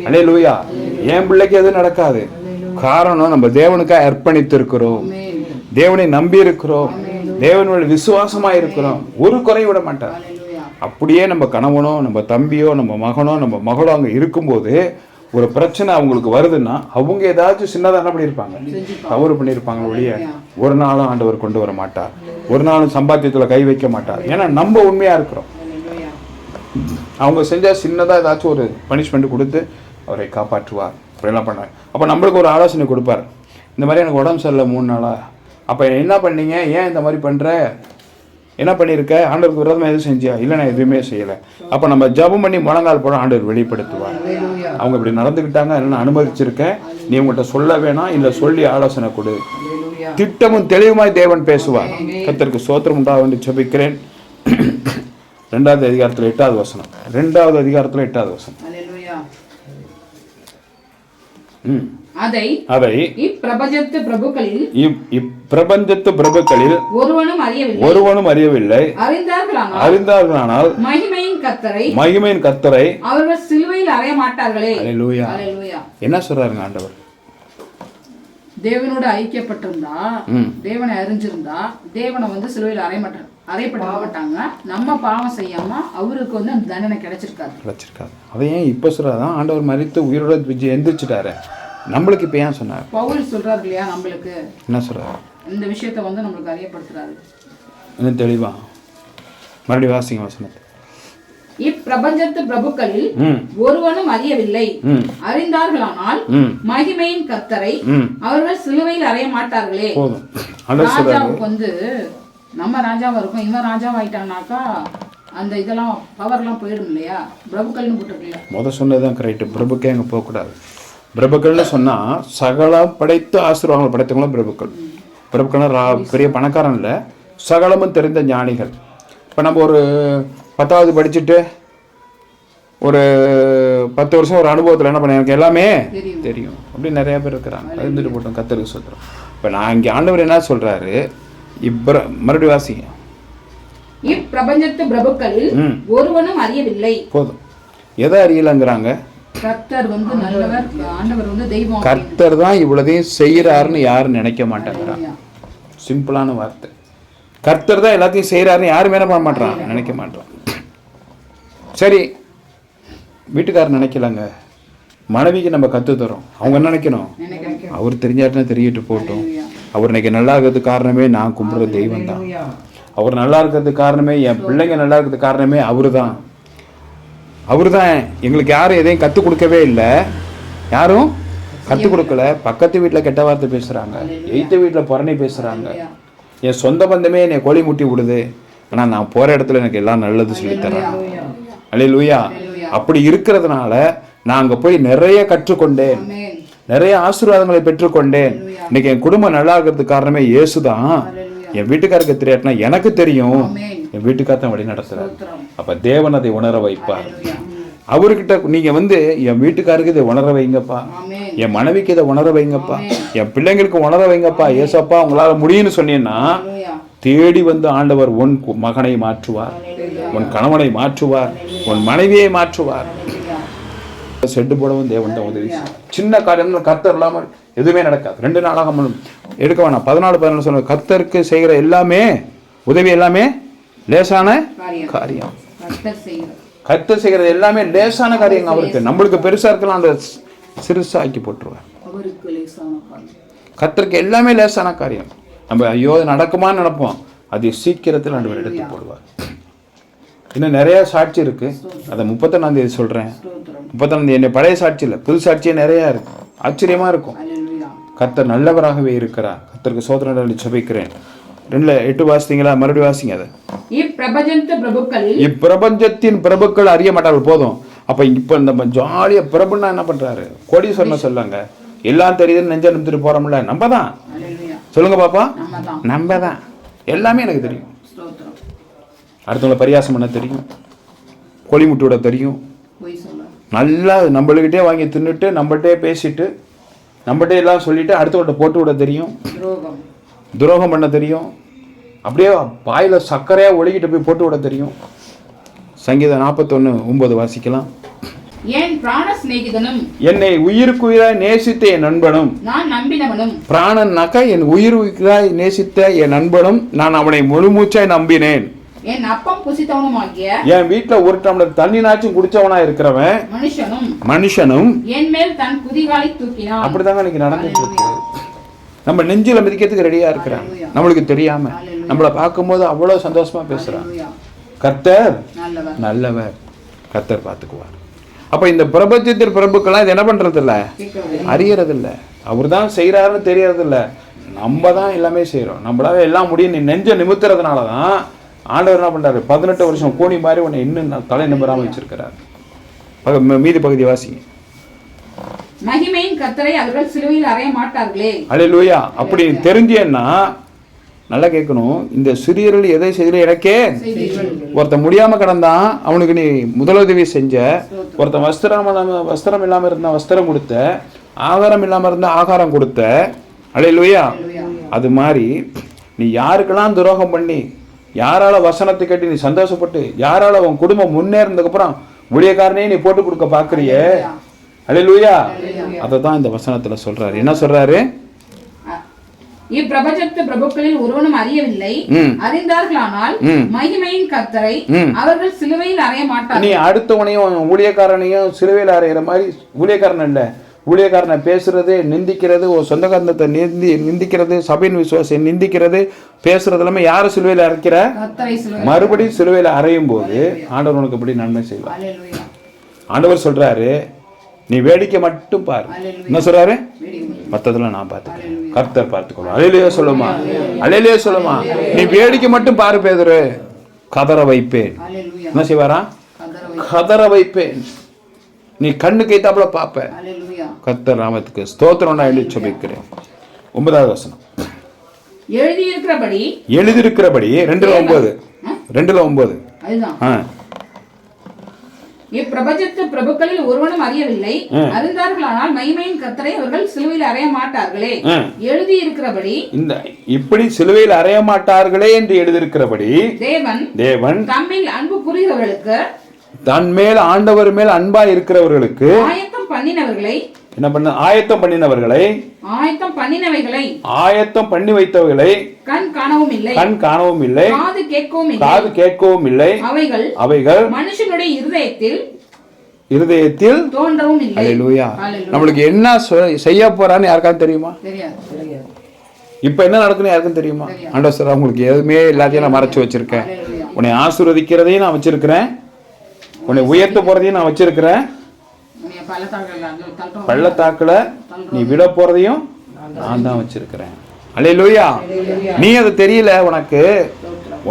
அல்லேலூயா, என் பிள்ளைக்கு எதுவும் நடக்காது. காரணம் நம்ம தேவனுக்காக அர்ப்பணித்து இருக்கிறோம், தேவனை நம்பி இருக்கிறோம், தேவனோட விசுவாசமா இருக்கிறோம், ஒரு குறை விட மாட்டார். அப்படியே நம்ம கணவனோ நம்ம தம்பியோ நம்ம மகனோ நம்ம மகளோ அங்கே இருக்கும்போது ஒரு பிரச்சனை அவங்களுக்கு வருதுன்னா அவங்க ஏதாச்சும் சின்னதாக என்ன பண்ணியிருப்பாங்க, தவறு பண்ணியிருப்பாங்க ஒழிய ஒரு நாளும் ஆண்டவர் கொண்டு வர மாட்டார், ஒரு நாளும் சம்பாத்தியத்தில் கை வைக்க மாட்டார். ஏன்னா நம்ம உண்மையாக இருக்கிறோம். அவங்க செஞ்சால் சின்னதாக ஏதாச்சும் ஒரு பனிஷ்மெண்ட் கொடுத்து அவரை காப்பாற்றுவார். அப்படிலாம் பண்ணாங்க. அப்போ நம்மளுக்கு ஒரு ஆலோசனை கொடுப்பார், இந்த மாதிரி எனக்கு உடம்பு சரியில்லை 3 நாளாக, அப்போ என்ன பண்ணீங்க, ஏன் இந்த மாதிரி பண்ணுற, என்ன பண்ணியிருக்க, ஆண்டவருக்கு விரோதமாக எதுவும் செஞ்சியா, இல்லை நான் எதுவுமே செய்யலை. அப்போ நம்ம ஜபம் பண்ணி முழங்கால் போட ஆண்டவர் வெளிப்படுத்துவார். அவங்க இப்படி நடந்துக்கிட்டாங்க, நான் அனுமதிச்சிருக்கேன், நீ உங்கள்கிட்ட சொல்ல வேணாம், இல்லை சொல்லி ஆலோசனை கொடு. திட்டமும் தெளிவுமாய் தேவன் பேசுவார். கர்த்தருக்கு ஸ்தோத்திரம் உண்டாக என்று ஜெபிக்கிறேன். 2வது அதிகாரத்தில் 8வது வசனம். 2வது அதிகாரத்தில் 8வது வசனம். அதை இப்பிரபஞ்சத்து பிரபுக்களில் ஒருவனும் அறியவில்லை, அறிந்தார்களானால் மகிமையின் கர்த்தரை அவர்கள் சிலுவையில் அறைய மாட்டார்களே. அல்லேலூயா. என்ன சொல்றாருங்க ஆண்டவர்? தேவனோட ஐக்கியப்பட்டிருந்தா, தேவனை அறிஞ்சிருந்தா தேவனை சிலுவையில் அறையப்பட மாட்டாங்க. நம்ம பாவம் செய்யாம அவருக்கு அந்த தண்டனை கிடைச்சிருக்காது. அதை ஏன் இப்ப சொல்றாதான், ஆண்டவர் மரித்து உயிரோட எந்திரிச்சிட்டாரு, நம்மளுக்கு இப்ப ஏன் சொன்னார்? பவுல் சொல்றாரு இல்லையா, நம்மளுக்கு என்ன சொல்றாரு, இந்த விஷயத்தை நம்மளுக்கு அறியப்படுத்துறாரு. இன்னும் தெளிவா மறுபடியும் வாசிங்க வசனத்தை. இப்பிரபஞ்சத்து பிரபுக்களில் ஒருவனும் அறியவில்லை, அறிந்தார்களானால் மகிமையின் கர்த்தரை அவர்கள் சிலுவையில் அறைய மாட்டார்களே. ராஜாவுக்கு நம்ம ராஜாவா இருக்கும், இவன் ராஜாவாயிட்டானாக்கா அந்த இதெல்லாம் பவர்லாம் போயிடும் இல்லையா, பிரபுக்கள்னு போட்டுருக்கீங்க. சொன்னதுதான் கரெக்ட். பிரபுக்கே அங்கே போகக்கூடாது. பிரபுக்கள்னு சொன்னா சகலம் படைத்து ஆசீர்வாதங்கள் படைத்தவங்களும் பிரபுக்கள். பிரபுக்கள்னா பெரிய பணக்காரன் இல்லை, சகலமும் தெரிந்த ஞானிகள். இப்போ நம்ம ஒரு 10வது படிச்சுட்டு ஒரு 10 வருஷம் ஒரு அனுபவத்தில் என்ன பண்ண, எனக்கு எல்லாமே தெரியும் அப்படி நிறைய பேர் இருக்கிறாங்க. அது இருந்துட்டு போட்டோம், கர்த்தருக்கு சொல்கிறோம். இப்போ நான் இங்கே ஆண்டவர் என்ன சொல்றாரு, மறுபடியும் வாசிங்க. இப்பிரபஞ்சத்து பிரபுக்களில் ஒருவனும் அறியவில்லை. போதும். எதை அறியலைங்கிறாங்க? கர்த்தர் வந்து நல்லவர், ஆண்டவர் வந்து தெய்வம். கர்த்தர் தான் இவ்வளதையும் செய்யறாருன்னு யாரும் நினைக்க மாட்டாங்கிறான். சிம்பிளான வார்த்தை. கர்த்தர் தான் எல்லாத்தையும் செய்யறாருன்னு யாரும் என்ன பண்ண மாட்டான், நினைக்க மாட்டான். சரி, வீட்டுக்காரர் நினைக்கலாங்க, மனைவிக்கு நம்ம கத்து தரோம், அவங்க என்ன நினைக்கணும், அவர் தெரிஞ்சாருன்னா தெரியட்டு போட்டோம். அவர் இன்னைக்கு நல்லா இருக்கிறதுக்கு காரணமே நான் கும்பிடுற தெய்வம் தான். அவர் நல்லா இருக்கிறதுக்கு காரணமே, என் பிள்ளைங்க நல்லா இருக்கிறதுக்கு காரணமே அவரு தான். எங்களுக்கு யாரும் எதையும் கற்றுக் கொடுக்கவே இல்லை, யாரும் கற்றுக் கொடுக்கல. பக்கத்து வீட்டில் கெட்ட வார்த்தை பேசுகிறாங்க, எய்த்த வீட்டில் புறணி பேசுகிறாங்க, என் சொந்த பந்தமே என்னை கோழி முட்டி விடுது. ஆனால் நான் போகிற இடத்துல எனக்கு எல்லாம் நல்லது சொல்லித்தரேன். அல்லேலூயா. அப்படி இருக்கிறதுனால நான் அங்கே போய் நிறைய கற்றுக்கொண்டேன், நிறைய ஆசீர்வாதங்களை பெற்றுக்கொண்டேன். இன்னைக்கு என் குடும்பம் நல்லா இருக்கிறதுக்கு காரணமே இயேசு தான். என் வீட்டுக்காருக்கு தெரியாட்டினா எனக்கு தெரியும், என் வீட்டுக்காரத்தான் வழி நடத்துறாரு. அப்ப தேவன் அதை உணர வைப்பார். அவர்கிட்ட நீங்க வந்து என் வீட்டுக்காருக்கு இதை உணர வைங்கப்பா, என் மனைவிக்கு இதை உணர வைங்கப்பா, என் பிள்ளைங்களுக்கு உணர வைங்கப்பா, ஏசப்பா உங்களால முடியும்னு சொன்னீங்கன்னா தேடி வந்து ஆண்டவர் உன் மகனை மாற்றுவார், உன் கணவனை மாற்றுவார், உன் மனைவியை மாற்றுவார். செட்டு போடவும் தேவன் தான் உதவி. சின்ன காரியங்கள் கர்த்தர் இல்லாமல் எதுவுமே நடக்காது. 2 நாளாக எடுக்க வேணாம். 14 சொன்ன கர்த்தருக்கு செய்கிற எல்லாமே உதவி, எல்லாமே லேசான காரியம். கர்த்தர் செய்கிறது எல்லாமே லேசான காரியம் அவருக்கு. நம்மளுக்கு பெருசா இருக்கலாம், அந்த சிறுசா ஆக்கி போட்டுருவார். கர்த்தருக்கு எல்லாமே லேசான காரியம். நம்ம ஐயோ நடக்குமான்னு நினைப்போம், அது சீக்கிரத்தில் ஆண்டவர் எடுத்து போடுவார். இன்னும் நிறைய சாட்சி இருக்கு, அதை 31 சொல்றேன். 31 என்னை பழைய சாட்சி இல்லை, புது சாட்சியே நிறைய இருக்கு. ஆச்சரியமா இருக்கும். கர்த்தர் நல்லவராகவே இருக்கிறார். கர்த்தருக்கு சோதனை ஜெபிக்கிறேன். 2:8 வாசித்தீங்களா? மறுபடியும் வாசிங்க. அதை இப்பிரபஞ்சத்தின் பிரபுக்கள் அறிய மாட்டார்கள். போதும். அப்ப இப்ப நம்ம ஜாலியா பிரபுன்னா என்ன பண்றாரு, கோடீஸ்வரன் சொல்லாங்க, எல்லாம் தெரியுதுன்னு நெஞ்ச நிமித்துட்டு போறோம்ல, நம்ம தான். சொல்லுங்க பாப்பா, நம்ம தான். எல்லாமே எனக்கு தெரியும். அடுத்தவங்களை பரியாசம் பண்ண தெரியும், கோழி முட்டு விட தெரியும், நல்லா நம்மளுக்கிட்டே வாங்கி தின்னுட்டு நம்மள்கிட்டே பேசிட்டு நம்மகிட்டே எல்லாம் சொல்லிட்டு அடுத்தவர்கிட்ட போட்டு விட தெரியும், துரோகம் பண்ண தெரியும், அப்படியே பாயில சர்க்கரையா ஒழுகிட்டு போய் போட்டு விட தெரியும். சங்கீதம் 41:9 வாசிக்கலாம். என் பிராண சிநேகிதனும், என்னை உயிருக்குயிராய் நேசித்த என் நண்பனும், நான் நம்பினவனும், பிராணனாக்க என் உயிருக்குயிராய் நேசித்த என் நண்பனும், நான் அவனை முழுமூச்சாய் நம்பினேன். என் அப்பம் புசித்தவனுமாகிய, என் வீட்டுல ஒரு டம்ளர் தண்ணினாச்சும் குடிச்சவனா இருக்கிறவன் மனுஷனும் என் மேல் தன் குதிகாலை தூக்கினான். அப்படிதாங்க இன்னைக்கு நடந்துட்டு இருக்கு. நம்ம நெஞ்சில மிதிக்கிறதுக்கு ரெடியா இருக்கிறான், நம்மளுக்கு தெரியாம. நம்மளை பார்க்கும்போது அவ்வளவு சந்தோஷமா பேசுறான். கர்த்தர் நல்லவர், கர்த்தர் பார்த்துக்குவார். அப்ப இந்த பிரபஞ்சத்தின் பிரபுக்கெல்லாம் இது என்ன பண்றது இல்ல, அறியறது இல்ல. அவர் தான் செய்யறாருன்னு தெரியறது இல்ல, நம்ம தான் எல்லாமே செய்யறோம். நம்மளால எல்லாம் முடியும். நீ நெஞ்ச நிமித்துறதுனாலதான் ஆண்டவர் என்ன பண்றாரு, 18 வருஷம் கோணி மாதிரி உன்னை இன்னும் தலை நிமிராம வச்சிருக்கிறார். மீதி பகுதி வாசிங்க. மகிமையின் கர்த்தரை அவர்கள் சிலுவையில் அறைய மாட்டார்களே. அல்லேலூயா. அப்படி தெரிஞ்சேன்னா நல்லா கேட்கணும். இந்த சிறியர்கள் எதை செய்யல, எனக்கே ஒருத்தன் முடியாம கிடந்தான், அவனுக்கு நீ முதலுதவி செஞ்ச. ஒருத்தன் வஸ்திரம் இல்லாம இருந்தா வஸ்திரம் கொடுத்த, ஆகாரம் இல்லாம இருந்தா ஆகாரம் கொடுத்த. அல்லேலூயா. அது மாதிரி நீ யாருக்கெல்லாம் துரோகம் பண்ணி, யாரால வசனத்தை கேட்டு நீ சந்தோஷப்பட்டு, யாரால உன் குடும்பம் முன்னேறதுக்கு அப்புறம் ஊழியக்காரனே நீ போட்டு கொடுக்க பாக்குறிய. அல்லேலூயா. அததான் இந்த வசனத்துல சொல்றாரு. என்ன சொல்றாரு? இப்பிரபஞ்சத்து பிரபுக்களில் ஒருவனும் அறியவில்லை, அறிந்தார்களானால் மகிமையின் கர்த்தரை அவர்கள் சிலுவையில் அறைய மாட்டார்கள். நீ அடுத்தவனையும் ஊழியக்காரனையும் சிலுவையில் அறையிற மாதிரி, ஊழியக்காரன் இல்ல, ஊழியக்காரனை பேசுறது, நிந்திக்கிறது, ஒரு சொந்த கந்தத்தை நிந்திக்கிறது, சபையின் விசுவாசத்தை நிந்திக்கிறது, பேசுறது எல்லாமே யாரு சிலுவையில் அரைக்கிற? மறுபடியும் சிலுவையில் அறையும் போது ஆண்டவர் உனக்கு எப்படி நன்மை செய்வார். ஆண்டவர் சொல்றாரு, நீ வேடிக்கை மட்டும் பாரு. என்ன சொல்றாரு? மத்ததெல்லாம் நான் பார்த்துக்கிறேன், கர்த்தர் பார்த்துக்கணும். அல்லேலூயா சொல்லுமா, அல்லேலூயா சொல்லுமா. நீ வேடிக்கை மட்டும் பாரு பேதுரு, கதற வைப்பேன். என்ன செய்வாரா? கதற வைப்பேன். நீ கண்ணு கைத்தாப்புல பாப்ப. கர்த்தர் நாமத்துக்கு ஸ்தோத்திரம். நான் எழுதி சொல்லிக்கிறேன். 9வது வசனம். எழுதியிருக்கிறபடி 2:9 அதுதான். இப்பிரபஞ்சத்து பிரபுக்களில் ஒருவனும் அறியவில்லை, அறிந்தார்களானால் மகிமையின் கர்த்தரை அவர்கள் சிலுவையில் அறைய மாட்டார்களே. எழுதி இருக்கிறபடி, இந்த இப்படி சிலுவையில் அறைய மாட்டார்களே என்று எழுதியிருக்கிறபடி தேவன் தேவன் தம்மில் அன்பு கூறுகிறவர்களுக்கு தன் மேல் ஆண்டவர் மேல் அன்பா இருக்கிறவர்களுக்கு ஆயத்தம் பண்ணினவர்களை என்ன பண்ண ஆயத்தம் பண்ணினவர்களை ஆயத்தம் பண்ணி வைத்தவர்களை கண் காணவும் இல்லை காது கேட்கவும் இல்லை அவைகள் மனுஷனுடைய இருதயத்தில் தோன்றவும் இல்லை. அல்லேலூயா. நம்மளுக்கு என்ன செய்ய போறான்னு யாருக்காவது தெரியுமா? இப்ப என்ன நடக்குன்னு யாருக்கும் தெரியுமா? ஆண்டவர் சார் உங்களுக்கு எதுவுமே எல்லாத்தையும் நான் மறைச்சு வச்சிருக்கேன். உன்னை ஆசீர்வதிக்கிறதையும் நான் வச்சிருக்கிறேன், உன்னை உயர்த்த போறதையும் நான் வச்சிருக்கிறேன், பள்ளத்தாக்குல நீ விட போறதையும் நான் தான் வச்சிருக்கிறேன். அல்லேலூயா. நீ அது தெரியல, உனக்கு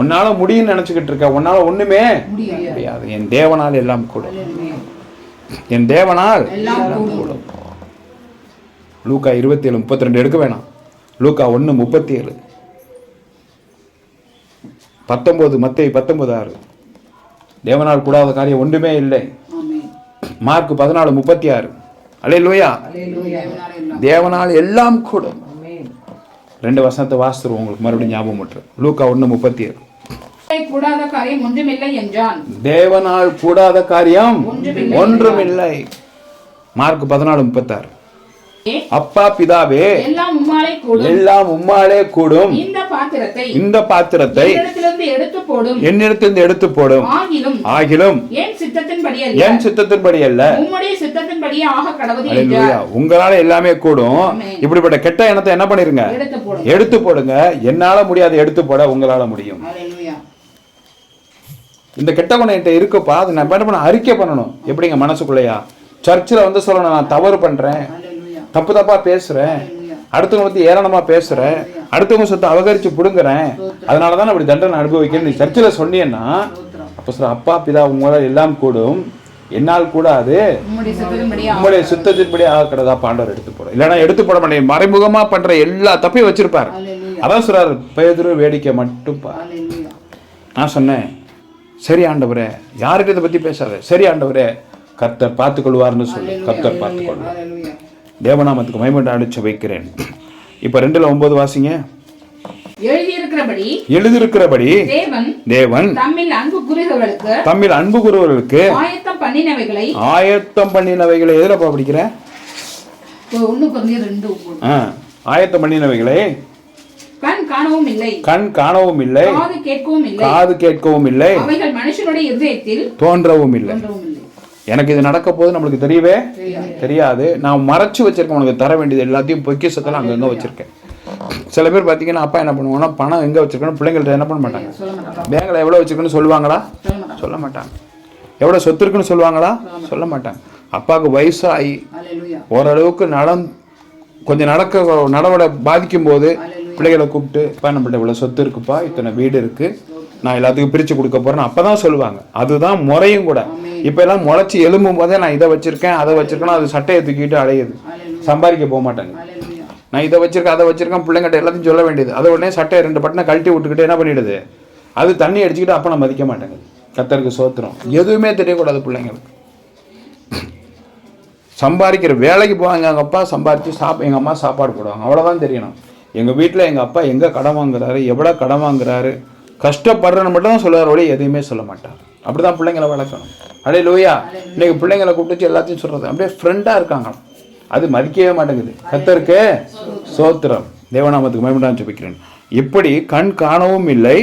உன்னால முடியும்னு நினைச்சுக்கிட்டு இருக்க. உன்னால ஒண்ணுமே முடியாது. என் தேவனால் எல்லாம் கூடும், என் தேவனால் கூடும். லூக்கா 27:32 எடுக்க வேணாம். லூக்கா 1:37, 19, மத்தேயு 19:6. தேவனால் கூடாத காரியம் ஒன்றுமே இல்லை. மார்க் 14:36. அல்லேலூயா. தேவனால் எல்லாம் கூடும். 2 வசனத்தை வாசித்துருவோம், உங்களுக்கு மறுபடியும் ஞாபகம் விட்டுரு. லூக்கா 1:37. கூடாத காரியம் ஒன்றுமில்லை என்றான். தேவனால் கூடாத காரியம் ஒன்றுமில்லை. மார்க் 14:36. அப்பா பிதாவே எல்லாம் உம்மாலே கூடும். இந்த பாத்திரத்தை என்னிடத்திலிருந்து எடுத்து போடும். ஆகிலும் என் சித்தத்தின்படி அல்ல, உங்களால எல்லாமே கூடும். இப்படிப்பட்ட கெட்ட எண்ணத்தை என்ன பண்ணிருங்க? எடுத்து போடுங்க. என்னால முடியாது, எடுத்து போட உங்களால முடியும். இந்த கெட்ட குணம் என்கிட்ட இருக்குப்பா, அது நான் என்ன பண்ண? அறிக்கை பண்ணணும். எப்படிங்க? மனசுக்குள்ளையா சர்ச்சில் வந்து சொல்லணும், நான் தவறு பண்றேன், தப்பு தப்பா பேசுறேன், அடுத்தவங்க பத்தி ஏளனமா பேசுறேன், அடுத்தவங்க சொத்தை அபகரிச்சு புடுங்குறேன், அதனாலதான் அப்படி தண்டனை அனுபவிக்கிறேன் நீ சர்ச்சில் சொன்னீன்னா, அப்ப சொல்ற அப்பா பிதா உங்களால் எல்லாம் கூடும், என்னால் கூடாது, உங்களுடைய சுத்தத்தின்படி ஆகிறதா பாண்டவர் எடுத்து போட. இல்லைன்னா எடுத்து போட மாட்டேன். மறைமுகமா பண்ற எல்லா தப்பையும் வச்சிருப்பாரு. அதான் சொல்றாரு, பேதுரு வேடிக்கை மட்டும் பார். நான் சொன்னேன், சரி ஆண்டவரே, யார்கிட்ட இதை பத்தி பேசாத, சரி ஆண்டவரே, கர்த்தர் பார்த்துக் கொள்வார்னு சொல்லு. கர்த்தர் பார்த்துக் கொள்வார். தேவநாமத்துக்கு மகிமை வைக்கிறேன். இப்ப 2:9 வாசிங்க. எழுதியிருக்கிறபடி தேவன் தம்மில் அன்பு கூறுகிறவர்களுக்கு ஆயத்தம் பண்ணினவைகளை எதுல படிக்கிறேன்? ஆயத்தம் பண்ணினவைகளை கண் காணவும் இல்லை, காது கேட்கவும் இல்லை, மனுஷனுடைய இதயத்தில் தோன்றவும் இல்லை. எனக்கு இது நடக்க போது நம்மளுக்கு தெரியவே தெரியாது. நான் மறைச்சு வச்சிருக்கேன். உனக்கு தர வேண்டியது எல்லாத்தையும் பொக்கிஷத்துல அங்கங்க வச்சிருக்கேன். சில பேர் பாத்தீங்கன்னா, அப்பா என்ன பண்ணுவாங்கன்னா, பணம் எங்க வச்சிருக்கணும் பிள்ளைங்கள்ட்ட என்ன பண்ண மாட்டாங்க? பேங்க்ல எவ்வளவு வச்சிருக்குன்னு சொல்லுவாங்களா? சொல்ல மாட்டாங்க. எவ்வளவு சொத்து இருக்குன்னு சொல்லுவாங்களா? சொல்ல மாட்டாங்க. அப்பாவுக்கு வயசாகி ஓரளவுக்கு கொஞ்சம் நடவட பாதிக்கும் போது பிள்ளைகளை கூப்பிட்டு, அப்பா நம்மள்ட்ட இவ்வளவு சொத்து இருக்குப்பா, இத்தனை வீடு இருக்கு, நான் எல்லாத்துக்கும் பிரிச்சு கொடுக்க போறேன்னு அப்பதான் சொல்லுவாங்க. அதுதான் முறையும் கூட. இப்ப எல்லாம் முளைச்சி எழும்பும் போதே நான் இதை வச்சிருக்கேன், அதை வச்சிருக்கேன், அது சட்டையை தூக்கிட்டு அலையுது, சம்பாதிக்க போக மாட்டாங்க. நான் இதை வச்சிருக்கேன், அதை வச்சிருக்கேன், பிள்ளைங்கிட்ட எல்லாத்தையும் சொல்ல வேண்டியது. அதை உடனே சட்டையை 2 பட்டனை கழட்டி விட்டுக்கிட்டு என்ன பண்ணிடுது, அது தண்ணி அடிச்சுக்கிட்டு அப்ப நான் மதிக்க மாட்டேங்க. கர்த்தருக்கு சோத்திரம். எதுவுமே தெரியக்கூடாது பிள்ளைங்களுக்கு. சம்பாதிக்கிற வேலைக்கு போவாங்க, எங்கள் அப்பா சம்பாதிச்சு எங்கள் அம்மா சாப்பாடு போடுவாங்க, அவ்வளோதான் தெரியணும். எங்கள் வீட்டில் எங்கள் அப்பா எங்கே கடன் வாங்குறாரு, எவ்வளோ கடன் வாங்குறாரு, கஷ்டப்படுறன்னு மட்டும் தான் சொல்லுவாரோட எதுவுமே சொல்ல மாட்டார். அப்படிதான் பிள்ளைங்களை வளர்க்கணும். அல்லேலூயா. இன்னைக்கு பிள்ளைங்களை கூப்பிட்டு எல்லாத்தையும் சொல்றது அப்படியே ஃப்ரெண்டா இருக்காங்க, அது மதிக்கவே மாட்டேங்குது. கர்த்தருக்கு சோத்திரம். தேவநாமத்துக்கு மகிமை ஜெபிக்கிறேன். இப்படி கண் காணவும் இல்லை,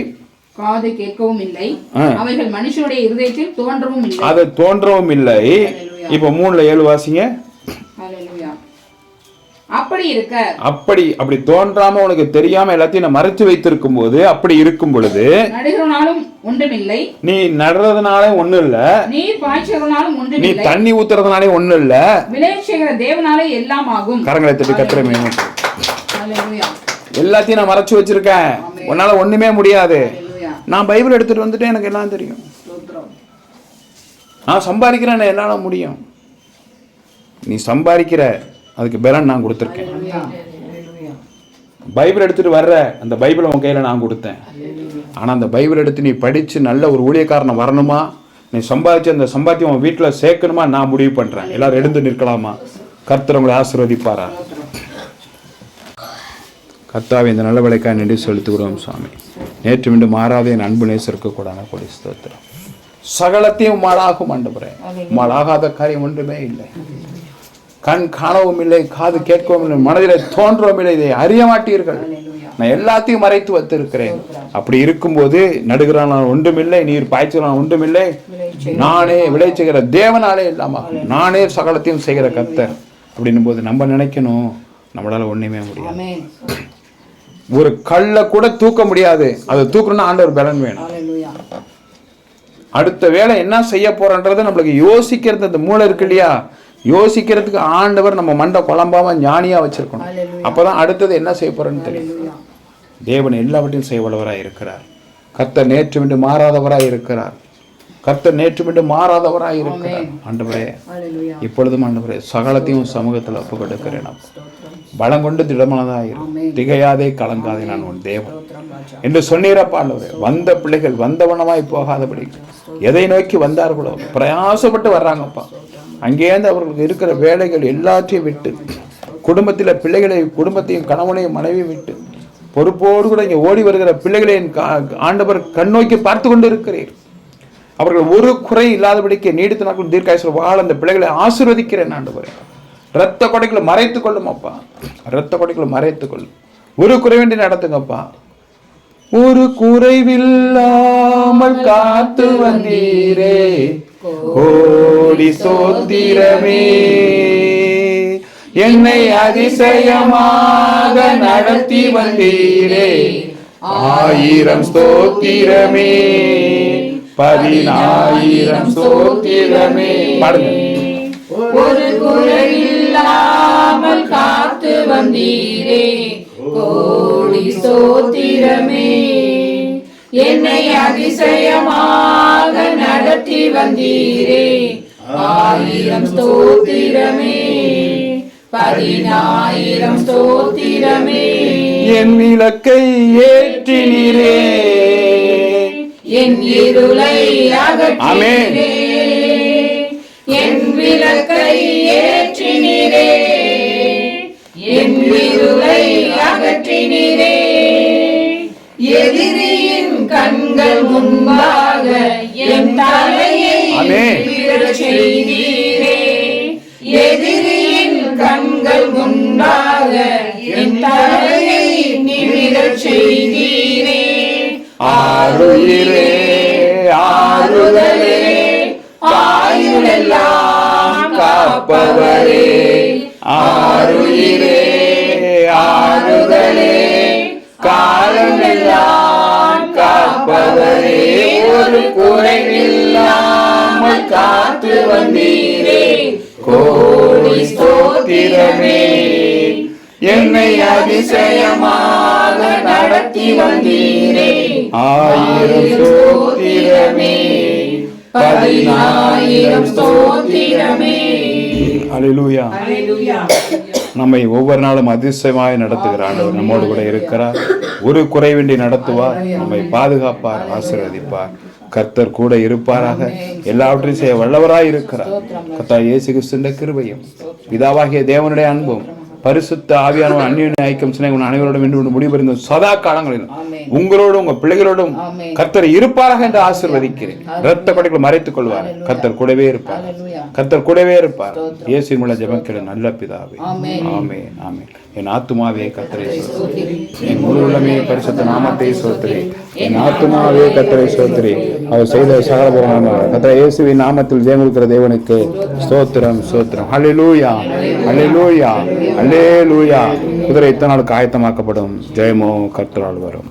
காது கேட்கவும் இல்லை, அவைகள் மனுஷனுடைய இருதயத்தில் தோன்றவும் இல்லை, அது தோன்றவும் இல்லை. இப்ப 3:7 வாசிங்க. அப்படி தோன்றாம உனக்கு தெரியாம எல்லாத்தையும் நான் மறைச்சு வைத்திருக்கும் போது, அப்படி இருக்கும் பொழுது நீ நடுறதுனால ஒண்ணும் இல்ல, நீ தண்ணி ஊத்துறதுனாலே ஒண்ணும் இல்ல, தேவனாலே எல்லாம் ஆகும். கரங்களை தட்டி கர்த்தரை மகிமை. எல்லாத்தையும் நான் மறைச்சு வச்சிருக்கேன், உன்னால ஒண்ணுமே முடியாது. நான் பைபிள் எடுத்துட்டு வந்துட்டு எனக்கு எல்லாம் தெரியும், நான் சம்பாதிக்கிறேன், என்னால முடியும். நீ சம்பாதிக்கிற, அதுக்கு பலன் நான் கொடுத்துருக்கேன். பைபிள் எடுத்துட்டு வர்ற, அந்த பைபிளை உன் கையில நான் கொடுத்தேன். ஆனா அந்த பைபிள் எடுத்து நீ படிச்சு நல்ல ஒரு ஊழியக்காரனை வரணுமா, நீ சம்பாதிச்சு அந்த சம்பாத்தியம் உன் வீட்டுல சேர்க்கணுமா, நான் முடிவு பண்றேன். எல்லாரும் எழுந்து நிற்கலாமா? கர்த்தர் உங்களை ஆசீர்வதிப்பாரா? கர்த்தாவே, இந்த நல்ல வேலைக்காக நன்றி செலுத்துகிறோம் சுவாமி. நேற்று மீண்டும் மாறாத என் அன்பு நேசருக்கு கூட கொடி ஸ்தோத்திரம். சகலத்தையும் உம்மாலாகும் ஆண்டவரே. உம்மாலாகாத காரியம் ஒன்றுமே இல்லை. கண் காணவும் இல்லை, காது கேட்கவும் இல்லை, மனதில் தோன்றவும் இல்லை, இதை அறிய மாட்டீர்கள். நான் எல்லாத்தையும் மறைத்து வைத்திருக்கிறேன். அப்படி இருக்கும்போது நடுகிறான் ஒன்றுமில்லை, நீர் பாய்ச்சலான் ஒன்றுமில்லை, நானே விளைச்சுகிற தேவனாலே இல்லாம நானே சகலத்தையும் செய்கிற கர்த்தர் அப்படின்னும் போது நம்ம நினைக்கணும் நம்மளால ஒண்ணுமே முடியாது. ஒரு கல்லை கூட தூக்க முடியாது. அதை தூக்கணும்னா ஆண்டவர் பலன் வேணும். அடுத்த வேலை என்ன செய்ய போறன்றதை நம்மளுக்கு யோசிக்கிறது அந்த மூளை இருக்கு இல்லையா, யோசிக்கிறதுக்கு ஆண்டவர் நம்ம மண்டை குழம்பாம ஞானியா வச்சிருக்கணும். அப்பதான் அடுத்தது என்ன செய்ய போறேன்னு தெரியும். தேவன் எல்லாவற்றையும் செய்ய வல்லவராய் இருக்கிறார். கர்த்தர் நேற்று மீண்டு மாறாதவராய் இருக்கிறார். கர்த்தர் நேற்று மீண்டு மாறாதவராய் இருக்கிறார். ஆண்டவரே, இப்பொழுதும் ஆண்டவரே சகலத்தையும் சமூகத்தில் ஒப்பு கொடுக்கிறேன். பலம் கொண்டு திடமானதாயிரும், திகையாதே கலங்காதே, நான் உன் தேவன் என்று சொன்னீரப்பா. ஆண்டவரே, வந்த பிள்ளைகள் வந்தவனமாய் போகாதபடி எதை நோக்கி வந்தார்களோ பிரயாசப்பட்டு வர்றாங்கப்பா. அங்கேருந்து அவர்களுக்கு இருக்கிற வேலைகள் எல்லாத்தையும் விட்டு, குடும்பத்தில் பிள்ளைகளை, குடும்பத்தையும் கணவனையும் மனைவியும் விட்டு பொறுப்போடு கூட இங்கே ஓடி வருகிற பிள்ளைகளை ஆண்டவர் கண்ணோக்கி பார்த்து கொண்டு இருக்கிறீர். அவர்கள் ஒரு குறை இல்லாதபடிக்கு நீடித்த நாட்கள் தீர்க்காயுசுல வாழ அந்த பிள்ளைகளை ஆசீர்வதிக்கிறேன் ஆண்டவரே. இரத்த கொடைகளை மறைத்துக் கொள்ளும் அப்பா, இரத்த கொடைகளை மறைத்துக் கொள்ளும். ஒரு குறைவின்றி நடத்துங்கப்பா. ஒரு குறைவில்லாமல் காத்து வந்தீரே, கோடி சோத்திரமே. என்னை அதிசயமாக நடத்தி வந்தீரே, 1000 ஸ்தோத்திரமே, 10,000 ஸ்தோத்திரமே. பாடுங்க. ஒரு குறையில்லாமல் காத்து வந்தீரே, கோடி ஸ்தோத்திரமே. என்னை அதிசயமாக நடத்தி வந்தீரே, 1000 ஸ்தோத்திரமே, 10,000 ஸ்தோத்திரமே. என் விளக்கை ஏற்றினீரே, என் இருளை அகற்றினீரே, என் விளக்கை ஏற்றினீரே, என் இருளை அகற்றினீரே. எதிரியின் கண்கள் முன்பாக என் தலையை விழச் செய்தீரே, எதிரியின் கண்கள் முன்பாக என் தலையை நிமிரச் செய்தீரே. ஆருயிரே, ஆறுதலே, ஆயுளெல்லாம் காப்பவரே, ஆருயிரே, ஆறுதலே, காலமெல்லாம் காப்பவரே. ஒரு குறைவில்லாமல் காத்து வந்தீரே, கோடி ஸ்தோத்திரமே. என்னை அதிசயமாக நடத்தி வந்தீரே, 1000 ஸ்தோத்திரமே, 10,000 ஸ்தோத்திரமே. அல்லேலூயா. நம்மை ஒவ்வொரு நாளும் அதிசயமாய் நடத்துகிற ஆண்டவர் நம்மோடு கூட இருக்கிறார். ஒரு குறைவின்றி நடத்துவார், நம்மை பாதுகாப்பார், ஆசீர்வதிப்பார். கர்த்தர் கூட இருப்பாராக. எல்லாவற்றையும் செய்ய வல்லவராய் இருக்கிறார். கர்த்தர் இயேசு கிறிஸ்துவின் கிருபையும் பிதாவாகிய தேவனுடைய அன்பும் பரிசுத்த ஆவியானவர் அந்நிய ஐக்கியம் சிநேகம் அனைவரோடும் என்று முடிவறிந்த சதா காலங்களிலும் உங்களோடும் உங்க பிள்ளைகளோடும் கர்த்தர் இருப்பாராக என்று ஆசீர்வதிக்கிறேன். இரத்த கொடைகளை மறைத்துக் கொள்வார். கர்த்தர் கூடவே இருப்பார். கர்த்தர் கூடவே இருப்பார். இயேசுவின் மூலம் ஜெபக்கிற நல்ல பிதாவே, ஆமென், ஆமென். என் ஆத்துமாவே கர்த்தரை ஸ்தோத்திரி, என் முழு உள்ளமே பரிசுத்த நாமத்தை ஸ்தோத்திரி, என் ஆத்துமாவே கர்த்தரை ஸ்தோத்திரி. அவர் செய்த சகல கர்த்தர் இயேசுவின் நாமத்தில் ஜெயம் கொடுக்கிற தேவனுக்கு ஸ்தோத்திரம், ஸ்தோத்திரம். ஹல்லேலூயா, ஹல்லேலூயா, ஹல்லேலூயா. குதிரை இத்தனை நாளுக்கு ஆயத்தமாக்கப்படும். ஜெயமோ கர்த்தரால் வரும்.